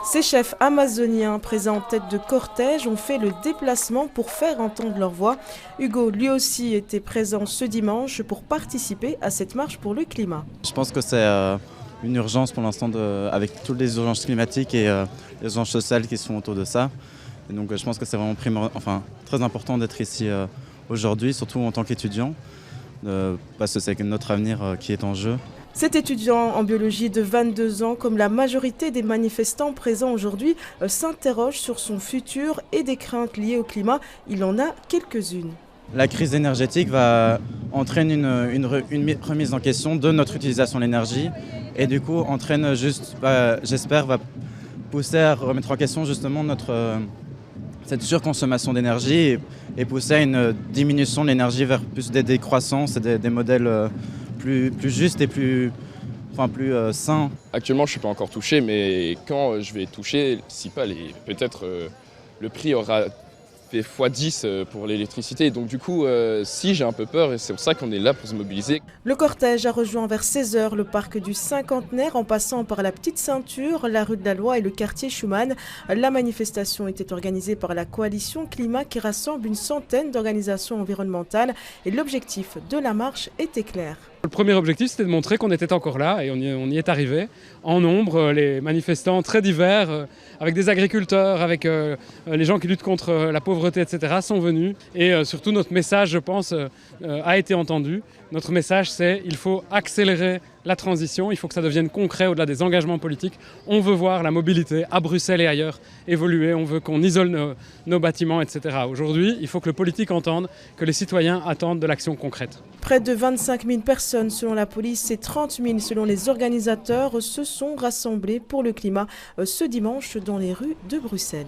Ces chefs amazoniens présents en tête de cortège ont fait le déplacement pour faire entendre leur voix. Hugo, lui aussi, était présent ce dimanche pour participer à cette marche pour le climat. Je pense que c'est une urgence pour l'instant avec toutes les urgences climatiques et les urgences sociales qui sont autour de ça. Et donc je pense que c'est vraiment très important d'être ici aujourd'hui, surtout en tant qu'étudiant, parce que c'est notre avenir qui est en jeu. Cet étudiant en biologie de 22 ans, comme la majorité des manifestants présents aujourd'hui, s'interroge sur son futur et des craintes liées au climat. Il en a quelques-unes. La crise énergétique va entraîner une remise en question de notre utilisation de l'énergie et du coup entraîne j'espère, va pousser à remettre en question justement cette surconsommation d'énergie et pousser à une diminution de l'énergie vers plus des décroissances et des modèles plus justes et plus sains. Actuellement, je ne suis pas encore touché, mais quand je vais toucher, si pas, peut-être le prix aura fait x10 pour l'électricité. Donc du coup, si j'ai un peu peur, et c'est pour ça qu'on est là pour se mobiliser. Le cortège a rejoint vers 16 h le parc du Cinquantenaire en passant par la Petite Ceinture, la rue de la Loi et le quartier Schumann. La manifestation était organisée par la coalition Climat qui rassemble une centaine d'organisations environnementales et l'objectif de la marche était clair. Le premier objectif, c'était de montrer qu'on était encore là et on y est arrivé en nombre, les manifestants très divers, avec des agriculteurs, avec les gens qui luttent contre la pauvreté, etc. sont venus. Et surtout, notre message, je pense, a été entendu. Notre message, c'est qu'il faut accélérer la transition, il faut que ça devienne concret au-delà des engagements politiques. On veut voir la mobilité à Bruxelles et ailleurs évoluer, on veut qu'on isole nos bâtiments, etc. Aujourd'hui, il faut que le politique entende, que les citoyens attendent de l'action concrète. Près de 25 000 personnes selon la police et 30 000 selon les organisateurs se sont rassemblés pour le climat ce dimanche dans les rues de Bruxelles.